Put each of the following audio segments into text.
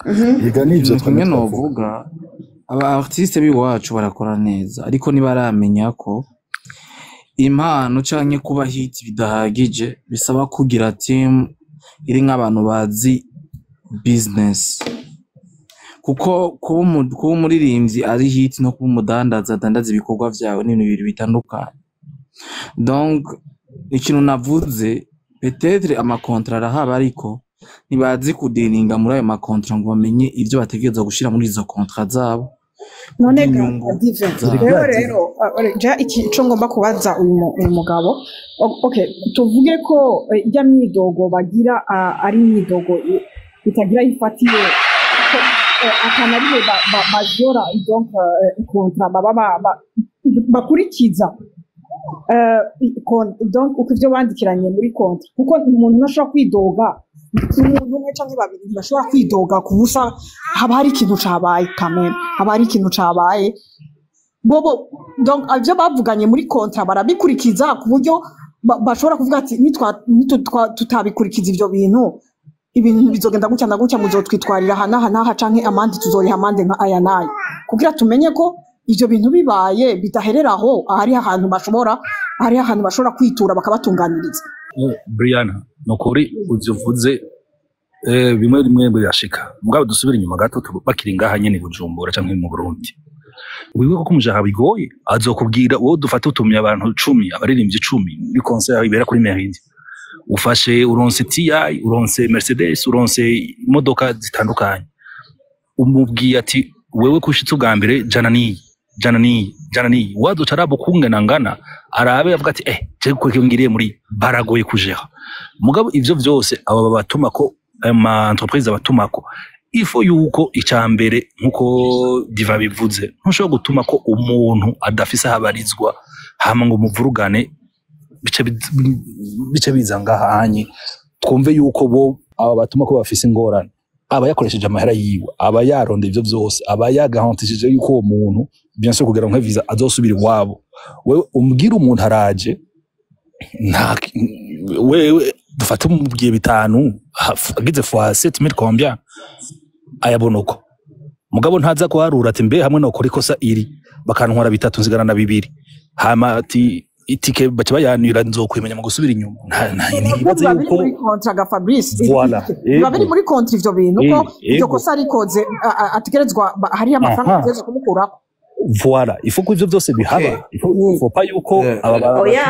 Ega nivyo Kimwe novuga aba artiste biwacu barakora neza ariko nibaramenya ko impano canke kuba hit bidahagije bisaba kugira team iri nk'abantu bazi business kuko kuba umuririmbyi ari hit no kuba umudandaza adandaza ibikorwa vyawe ni ibintu bibiri bitandukanye. Donc ikintu navuze peut-être amakontra arahaba ariko ntibazi kudiringa muri ayo makontra ngo bamenye ivyo bategereza gushira muri izo kontra zabo. None rero ja ico ngomba kubaza uyu mugabo okay tuvuge ko ijya myidogo bagira ari myidogo itagira ifatiye akanariye bajora donc kontra baba bakurikiza donc uko ivyo bandikiranye muri kontra kuko umuntu ntashobora kwidoga umuntu umwe canke babiri ntibashobora kwidoga ku busa haba hari ikintu cabaye kamera haba hari ikintu cabaye bobo donc ivyo bavuganye muri kontra barabikurikiza ku buryo bashobora kuvuga ati tutabikurikiza ivyo bintu ibintu bizogenda gutya na gutya muzotwitwarira hanaha canke amandi tuzoriha amande nka aya nayo kugira tumenye ko ivyo bintu bibaye bidahereraho hari ahantu bashobora kwitura bakabatunganiriza. Brianna nokuri uvuze bimwe rimwe birashika mugabo dusubira inyuma gato bakiri ngaha nyene Bujumbura canke mu Burundi wiwe ko kumujaha bigoye azokubwira wowe dufata utumye abantu 10 abaririmbyi 10 muri concert ibera kuri Merindi ufashe uronse TI uronse Mercedes uronse imodoka zitandukanye umubwiye ati wewe kushitse ubwa mbere janani wazo carabo kungana ngana arabe avuga ati je kwekingiriye muri baragoye kujeha mugabo ivyo vyose aba batuma ko ama entreprise abatumako ifo yuko icambere nkuko diva bivuze ntushobora gutuma ko umuntu adafise habarizwa hama ngo muvurugane bice bizanga hanye twumve yuko bo aba batuma ko bafise ingorane aba yakoresheje amahera yiwe aba yaronde ivyo vyose aba yagahantishije yuko uwo muntu bien sûr kugira ngo visa azosubira iwabo wewe umbwira umuntu araje nta wewe dufata umubwiye bitanu agize fois 7000 combien ayabonuko mugabo ntaza kuharura ati mbe hamwe no kuri kosa iri bakantwara bitatu nzigana na bibiri hama ati itike bacha bayanira nzokwimenya mu gusubira inyuma ntibaze yuko muri kontra ga Fabrice babiri muri kontra ivyo bintu ko ivyo kosa rikoze ategerezwa hari amafaranga ategerezwa kumukurako voilà il faut que ivyo byose bihaba il faut pas yuko oya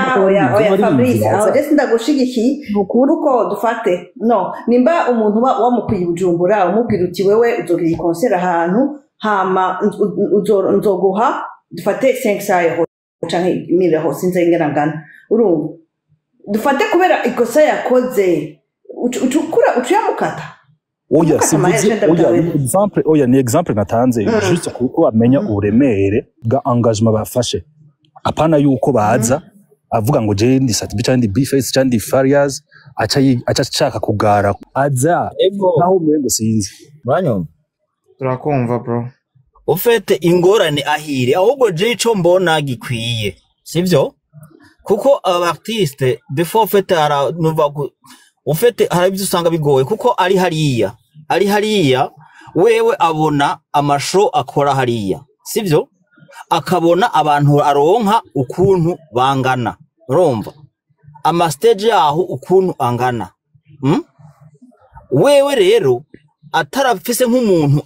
Fabrice aho je sindagushigiki nuko dufate no nimba umuntu wamukwiye Bujumbura umubwira uti wewe uzogira concert ahantu hama nzoguha dufate 500 euro canke 1000 euro sinze ngana urumva dufate kubera ikosa yakoze ucuyamukata oya sivuze oya ni exemple natanze juste kuko amenya uburemere bwa engagement bafashe apana yuko baza avuga ngo je ndi Sat Bicha ndi Bface cyandi Farias acha chaka kugara aza naho mengo sinzi banyumva turakumva bro ufete ingorane ahire ahubwo je ico mbona gikwiye sivyo kuko aba artiste before fete ara nuva ufete harabyo usanga bigoye kuko ari hariya wewe abona amasho akora hariya sivyo akabona abantu aronka ukuntu bangana urumva ama stage yaho ukuntu angana wewe rero atarafise nk'umuntu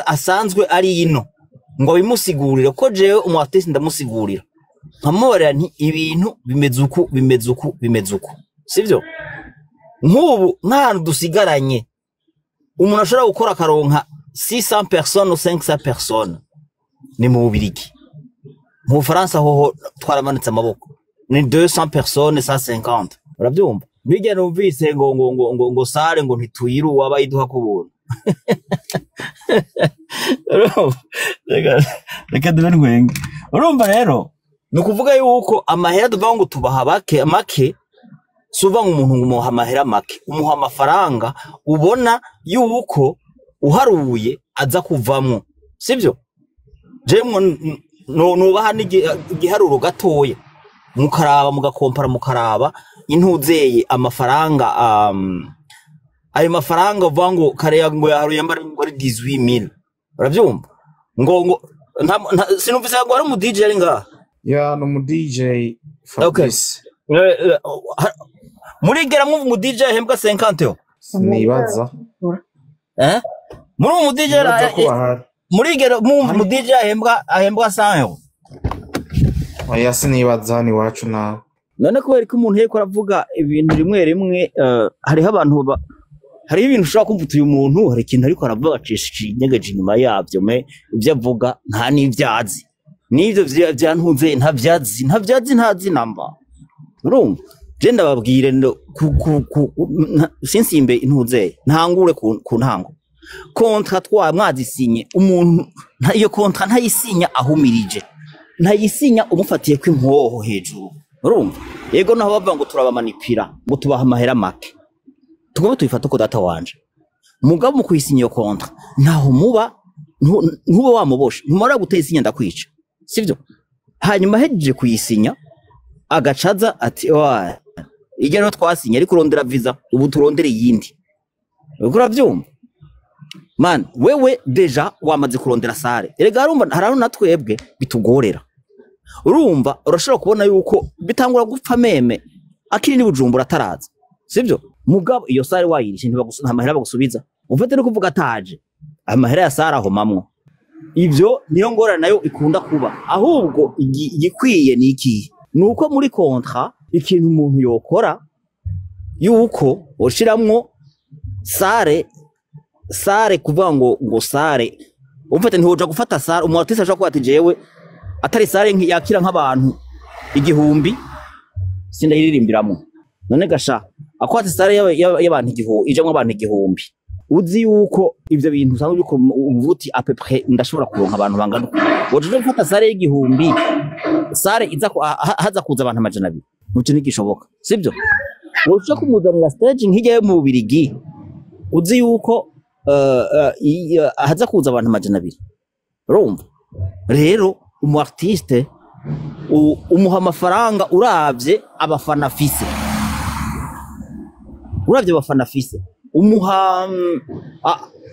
asanzwe ari ino ngo bimusigurire ko jewe umu artiste ndamusigurira nkamubarira nti ibintu bimeze uku sivyo nk'ubu nk'ahantu dusigaranye umuntu ashobora gukora akaronka 600 personnes 500 personnes ni mu Bubirigi mu Faransa hoho twaramanitse amaboko ni 200 personnes 150 urabyumva bijya numvise ngo sare ngo ntituyiru wabayiduha kubuntu reka dubenwenge urumva rero nukuvuga yuko amahera duvuga ngo tubaha make suva umuntu umuha amahera make umuha amafaranga ubona yuko uharuye aza kuvamwo sivyo jemwe nubaha n'igiharuro gatoya mukaraba mugakompara mukaraba intuzeye amafaranga ayo mafaranga uvuga ngo kare ngo yaharuye mbari ngo ari 18000 urabyumva ngo sinumvise ngo ari mu DJ ari ngaha ya no mu DJ Fabrice murigera mwumva mu DJ hembwa 50 nibaza muri mu DJ murigera mwumva mu DJ ahembwa 100 oya sinibaza ni wacu na none kubera ko umuntu yeko aravuga ibintu rimwe hariho abantu hariho ibintu ushobora kumva uyu muntu hari ikintu ariko aravuga acishije inyegeje inyuma yabyo ibyo avuga nta n'ibyazi n'ibyo byantunze ntabyazi namba urumva je ndababwire sinsimbe intuze ntangure ku ntango kontra mwazisinye umuntu iyo kontra ntayisinya ahumirije ntayisinya umufatiye ko impoho hejuru urumva yego naho bavuga ngo turabamanipira ngo tubaha amahera make tugomba tuyifata ko data wanje mugabo mu kwisinya iyo kontra ntaho muba ntube wamuboshe ntumara guteza isinya ndakwica sivyo hanyuma hejeje kuyisinya agacaza ati wa igero twasinya ariko urondera visa ubu turondere yindi uravyumva man wewe deja wamaze kurondera sare erega arumva haraho natwebwe bitugorera urumva urashobora kubona yuko bitangura gupfa meme akiri ni Bujumbura ataraza sivyo mugabo iyo sare wayirishe ntamahera bagusubiza ufite no kuvuga ataje amahera ya sare aho mamwo ivyo niyo ngora nayo ikunda kuba ahubwo igikwiye ni iki nuko muri kontra ikintu umuntu yokora yuko ushiramwo sare kuvuga ngo sare umfate ntihoja gufata sare umuntu ashaka ko atijewe atari sare yakira nk'abantu 1000 sindayiririmbiramwo none gasha akwate sare y'abantu 1000 ijamwe abantu 1000 uzi yuko ivyo bintu usanga yuko uvuti à peu près ndashobora kuronka abantu bangana woje gufata sare y'1000 sare iza haza kuza abantu amajana 2 muco ntigishoboka sibyo woje kumuzanira stage nk'ijya mu Bubirigi uzi yuko haza kuza abantu amajana 2 urumva rero umu artiste umuha amafaranga uravye abafana afise umuha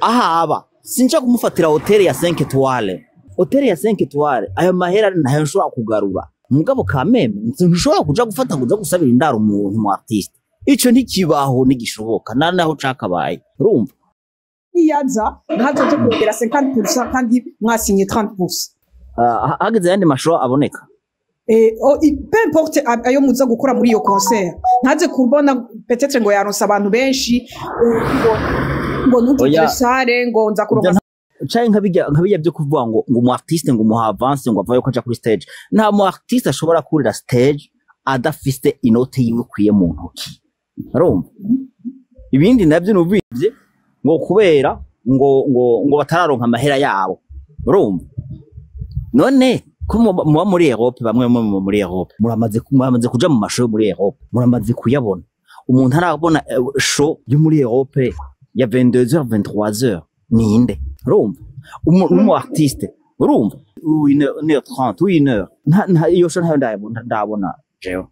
ahaba sinca kumufatira hotel ya 5 étoiles ayo mahera ntayo nshobora kugarura mugabo kameme nshobora kuja gufata kuja gusabira indaro umuntu mu artiste ico ntikibaho nigishoboka naho cakabaye urumva iyaza ntazo kugera 50% kandi mwasinye 30%. Hageze yandi mashusho aboneka peu importe ayo muza gukora muri iyo concert ntaze kubona peut-être ngo yaronsa abantu benshi ngo nutugire sare ngo nza kuronka caye nkabijya byo kuvuga ngo mu artiste ngo muha avance ngo avayo kaja kuri stage nta mu artiste ashobora kurira stage adafiste inote yiwe kwiye mu ntoki urumva ibindi nabyo nubivye ngo kubera ngo batararonka amahera yabo urumva none muba muri Europe bamwe muri Europe muramaze kuja mu mashow muri Europe muramaze kuyabona umuntu arabona show yo muri Europe ya 22h 23h ninde urumva umu artiste urumva 1h30 1h iyo show ntayo ndabona jewe